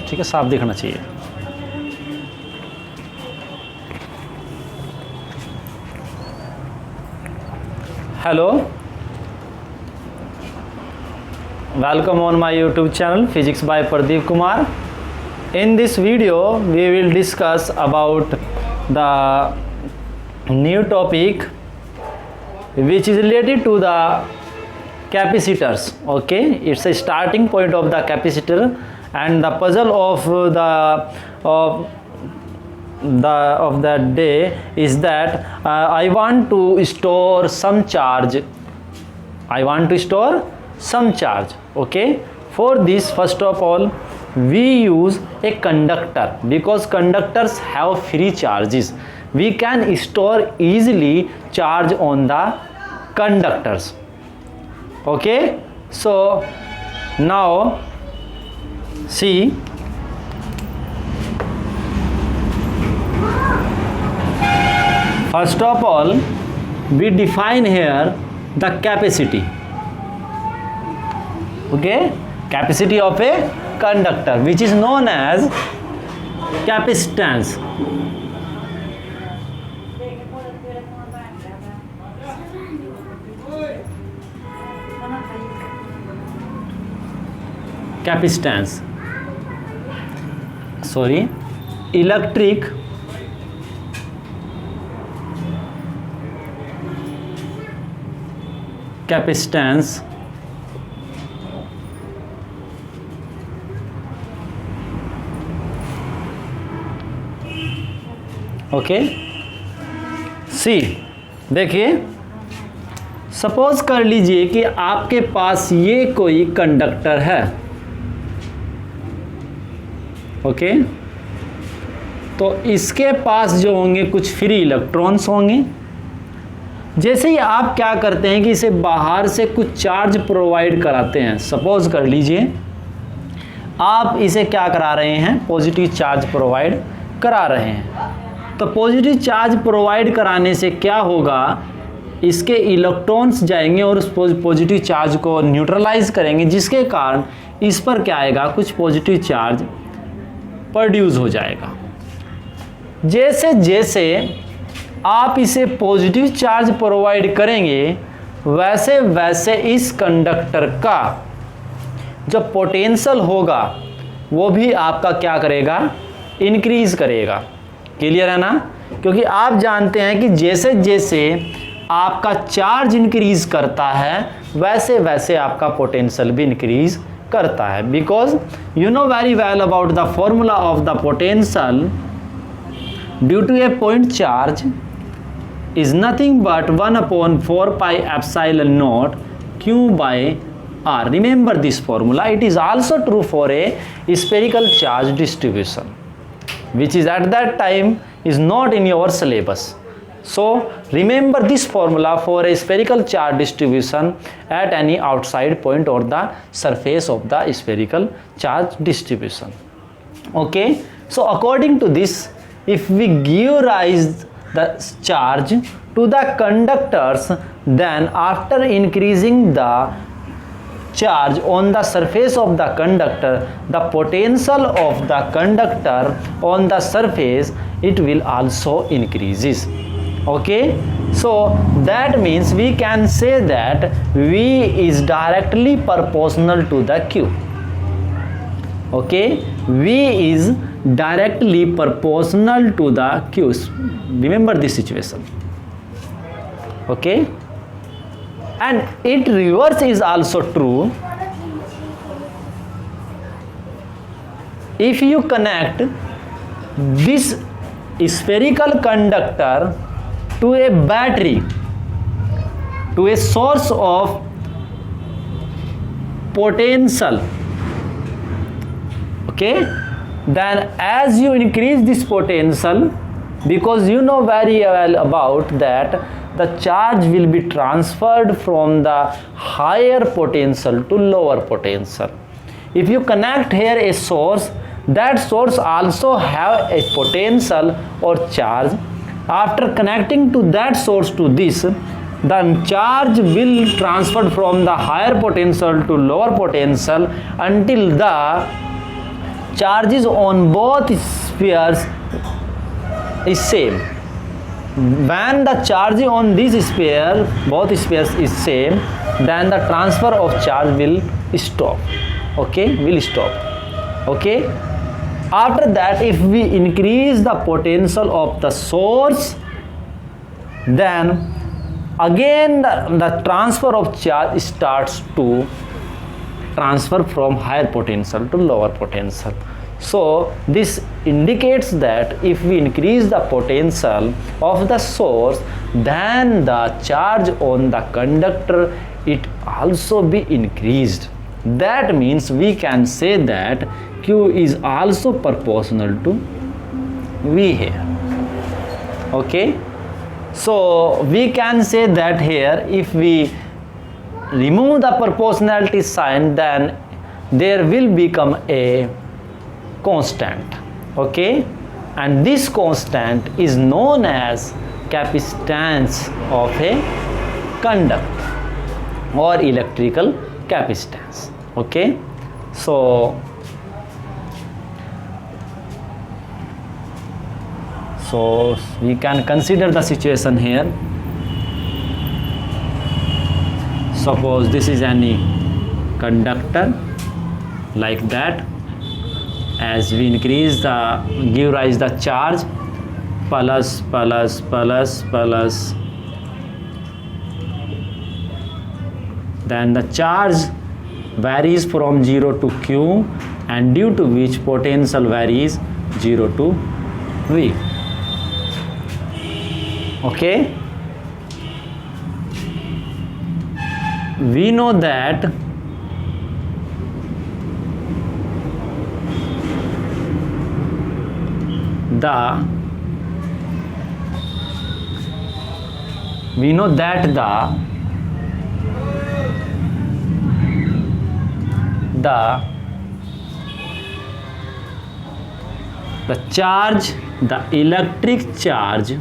ठीक है, साफ दिखना चाहिए। Hello, welcome on my YouTube channel physics bye Pradeep Kumar. In this video we will discuss about the new topic which is related to the capacitors. Okay, it's a starting point of the capacitor, and the puzzle of the day is that I want to store some charge. Okay, for this, first of all, we use a conductor because conductors have free charges. We can store easily charge on the conductors. Okay, so now see, first of all we define here the capacity. Okay, capacity of a conductor, which is known as capacitance. Electric capacitance okay see, देखिए, suppose कर लीजिए कि आपके पास ये कोई conductor है। Okay, तो इसके पास जो होंगे कुछ फ्री इलेक्ट्रॉन्स होंगे। जैसे ही आप क्या करते हैं कि इसे बाहर से कुछ चार्ज प्रोवाइड कराते हैं, सपोज कर लीजिए आप इसे क्या करा रहे हैं, पॉजिटिव चार्ज प्रोवाइड करा रहे हैं। तो पॉजिटिव चार्ज प्रोवाइड कराने से क्या होगा, इसके इलेक्ट्रॉन्स जाएंगे और उस पॉजिटिव चार्ज को न्यूट्रलाइज करेंगे, जिसके कारण इस पर क्या आएगा, कुछ पॉजिटिव चार्ज प्रोड्यूस हो जाएगा। जैसे जैसे आप इसे पॉजिटिव चार्ज प्रोवाइड करेंगे, वैसे वैसे इस कंडक्टर का जो पोटेंशियल होगा वो भी आपका क्या करेगा, इंक्रीज करेगा। क्लियर है ना? क्योंकि आप जानते हैं कि जैसे जैसे आपका चार्ज इंक्रीज करता है वैसे वैसे आपका पोटेंशियल भी इंक्रीज करता है। Because you know very well about the formula of the potential due to a point charge is nothing but 1/4 pi epsilon naught q by r. Remember this formula. It is also true for a spherical charge distribution, which is at that time is not in your syllabus. So remember this formula for a spherical charge distribution at any outside point or the surface of the spherical charge distribution. Okay, so according to this, if we give rise the charge to the conductors, then after increasing the charge on the surface of the conductor, the potential of the conductor on the surface, it will also increases. Okay, so that means we can say that V is directly proportional to the Q. Okay, V is directly proportional to the Q. Remember this situation. Okay, and it reverse is also true. If you connect this spherical conductor to a battery, to a source of potential, okay, then as you increase this potential, because you know very well about that the charge will be transferred from the higher potential to lower potential. If you connect here a source, that source also have a potential or charge. After connecting to that source to this, the charge will transfer from the higher potential to lower potential until the charges on both spheres is same. When the charge on this sphere, both spheres is same, then the transfer of charge will stop. Okay, will stop. Okay. After that, if we increase the potential of the source, then again the transfer of charge starts to transfer from higher potential to lower potential. So this indicates that if we increase the potential of the source, then the charge on the conductor it also be increased. That means we can say that Q is also proportional to V here. Okay, so we can say that here if we remove the proportionality sign, then there will become a constant. Okay, and this constant is known as capacitance of a conductor or electrical capacitance. Okay, so we can consider the situation here. Suppose this is any conductor like that. As we increase the give rise the charge plus plus plus plus, then the charge varies from 0 to Q, and due to which potential varies 0 to V. Okay, we know that the charge, the electric charge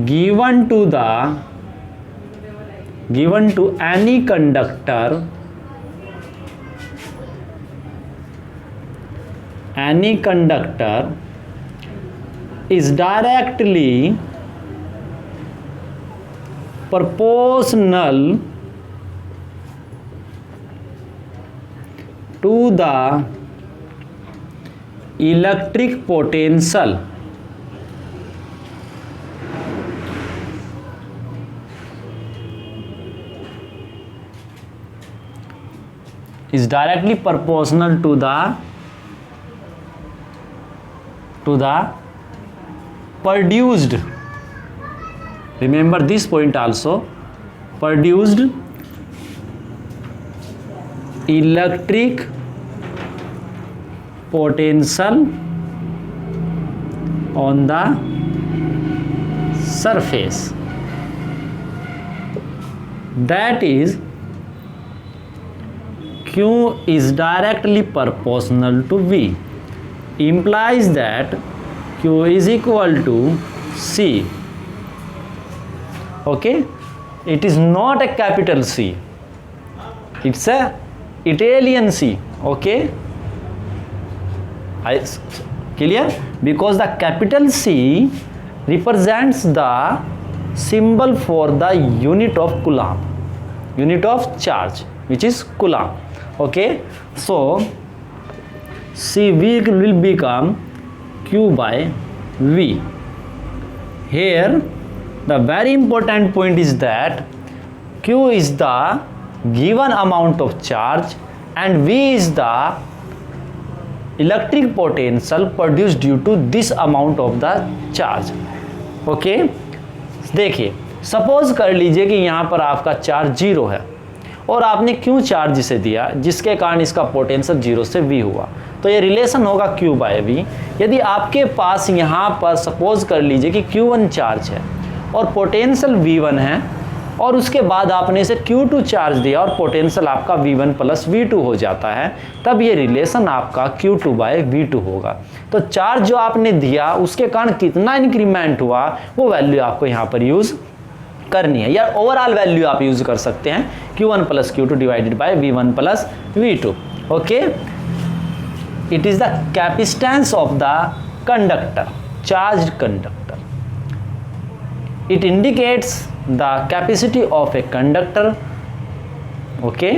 given to any conductor is directly proportional to the electric potential is directly proportional to the produced, remember this point also, produced electric potential on the surface. That is, Q is directly proportional to V, implies that Q is equal to C. Okay, it is not a capital C, it's a Italian C. Okay, clear? Because the capital C represents the symbol for the unit of Coulomb, unit of charge, which is Coulomb. Okay, so CV will become Q by V. Here the very important point is that Q is the given amount of charge and V is the electric potential produced due to this amount of the charge. Okay, देखिए suppose कर लीजिए कि यहाँ पर आपका charge 0 है और आपने Q चार्ज इसे दिया जिसके कारण इसका पोटेंशियल 0 से V हुआ, तो ये रिलेशन होगा Q बाय V। यदि आपके पास यहाँ पर सपोज कर लीजिए कि Q1 चार्ज है और पोटेंशियल V1 है और उसके बाद आपने इसे Q2 चार्ज दिया और पोटेंशियल आपका V1 प्लस V2 हो जाता है, तब ये रिलेशन आपका Q2 बाय V2 होगा। तो चार्ज जो आपने दिया उसके कारण कितना इंक्रीमेंट हुआ वो वैल्यू आपको यहाँ पर यूज़ करनी है, या ओवरऑल वैल्यू आप यूज कर सकते हैं Q1 plus Q2 divided by V1 plus V2. Okay, it is the capacitance of the conductor, charge conductor. It indicates the capacity of a conductor. Okay,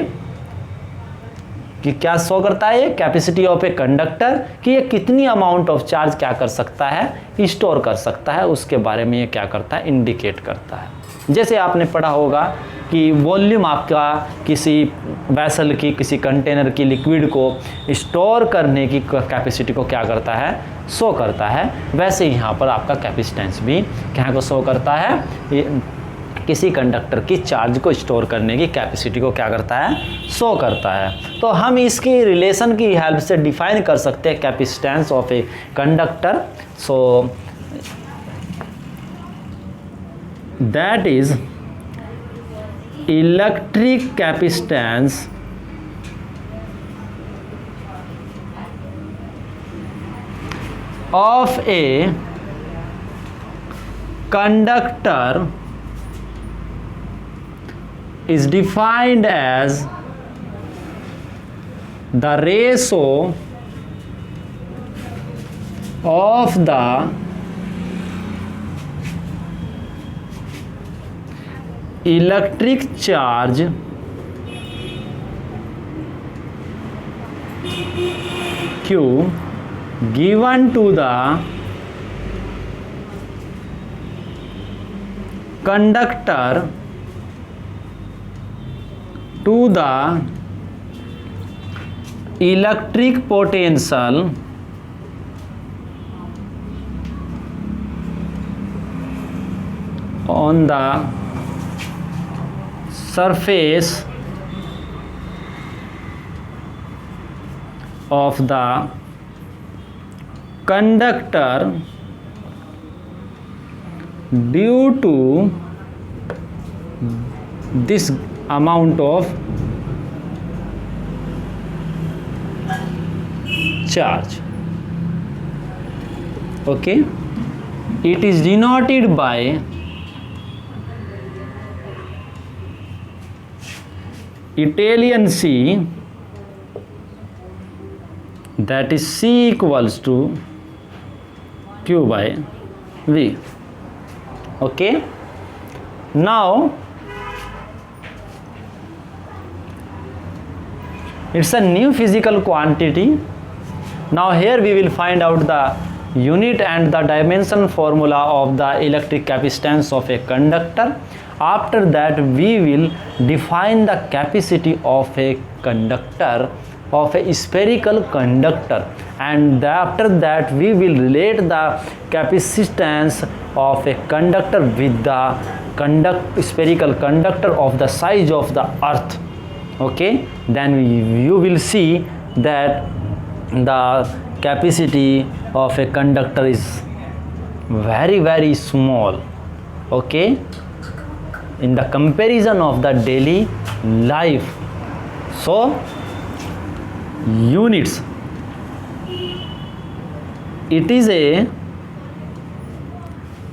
कि क्या शो करता है ये कैपेसिटी ऑफ ए कंडक्टर, कि ये कितनी amount of charge क्या कर सकता है, स्टोर कर सकता है, उसके बारे में ये क्या करता है, इंडिकेट करता है. जैसे आपने पढ़ा होगा कि वॉल्यूम आपका किसी वैसल की, किसी कंटेनर की लिक्विड को स्टोर करने की कैपेसिटी को क्या करता है, शो करता है. वैसे ही यहाँ पर आपका कैपेसिटेंस भी क्या को शो करता है, किसी कंडक्टर की चार्ज को स्टोर करने की कैपेसिटी को क्या करता है, शो करता है. तो हम इसकी रिलेशन की हेल्प से डिफाइन कर सकते हैं capacitance of a conductor. So that is electric capacitance of a conductor is defined as the ratio of the electric charge Q given to the conductor to the electric potential on the surface of the conductor due to this amount of charge. Okay, it is denoted by Italian C, that is C equals to Q by V. Okay, now it's a new physical quantity. Now here we will find out the unit and the dimension formula of the electric capacitance of a conductor. After that we will define the capacity of a conductor, of a spherical conductor, and after that we will relate the capacitance of a conductor with the spherical conductor of the size of the earth. Okay, then you will see that the capacity of a conductor is very small. Okay, in the comparison of the daily life. So units, it is a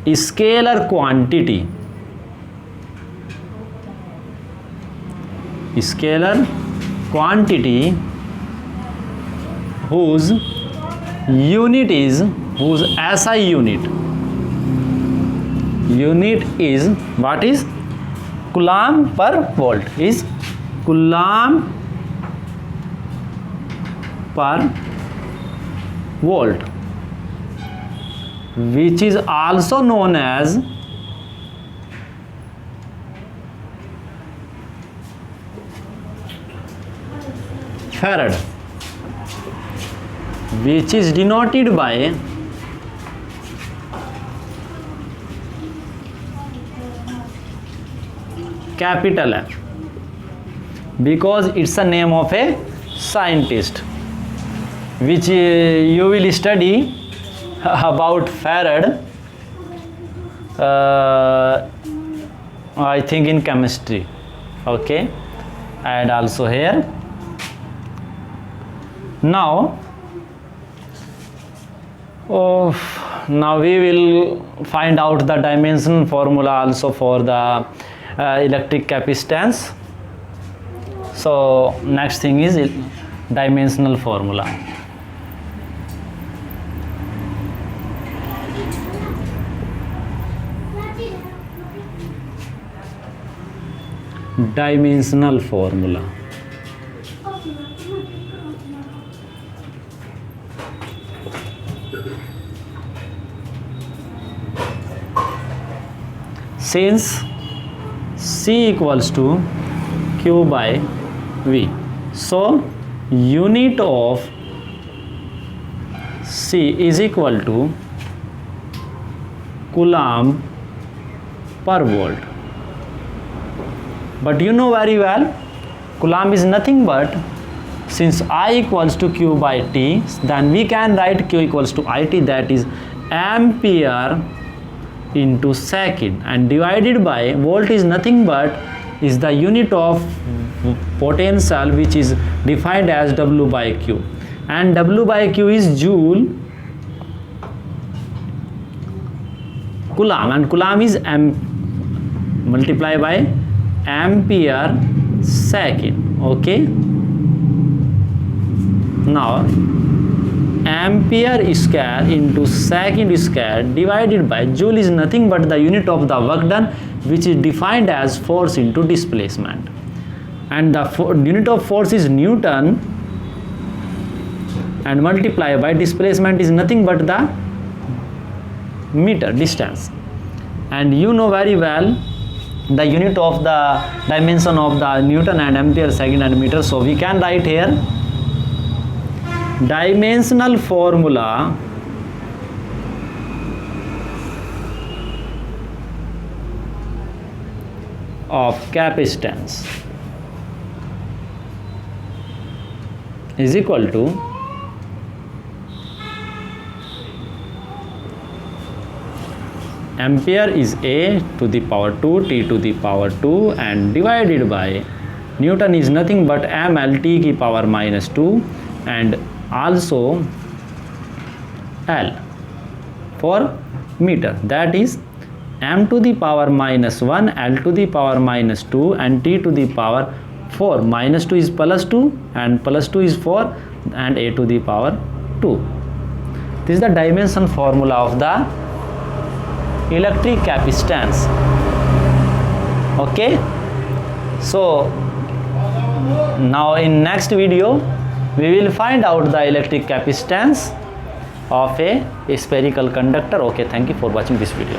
scalar quantity. Scalar quantity whose unit is, whose SI unit is, what is, Coulomb per volt, is Coulomb per volt, which is also known as Farad, which is denoted by capital F, because it's a name of a scientist, which you will study about Farad, I think in chemistry. Okay, and also here. Now now we will find out the dimension formula also for the electric capacitance. So next thing is dimensional formula. Dimensional formula. Since C equals to Q by V, so unit of C is equal to Coulomb per volt. But you know very well, Coulomb is nothing but, since I equals to Q by T, then we can write Q equals to IT, that is ampere into second, and divided by volt is nothing but is the unit of potential, which is defined as W by Q, and W by Q is joule Coulomb, and Coulomb is multiply by ampere second. Okay, now ampere square into second square divided by joule is nothing but the unit of the work done, which is defined as force into displacement, and the unit of force is Newton, and multiply by displacement is nothing but the meter distance. And you know very well the unit of the dimension of the Newton and ampere second and meter, so we can write here dimensional formula of capacitance is equal to ampere is A to the power 2, T to the power 2, and divided by Newton is nothing but mL T की power minus 2, and also L for meter, that is m to the power minus 1, L to the power minus 2, and T to the power 4. Minus 2 is plus 2 and plus 2 is 4, and A to the power 2. This is the dimension formula of the electric capacitance. Okay, so now in next video we will find out the electric capacitance of a spherical conductor. Okay, thank you for watching this video.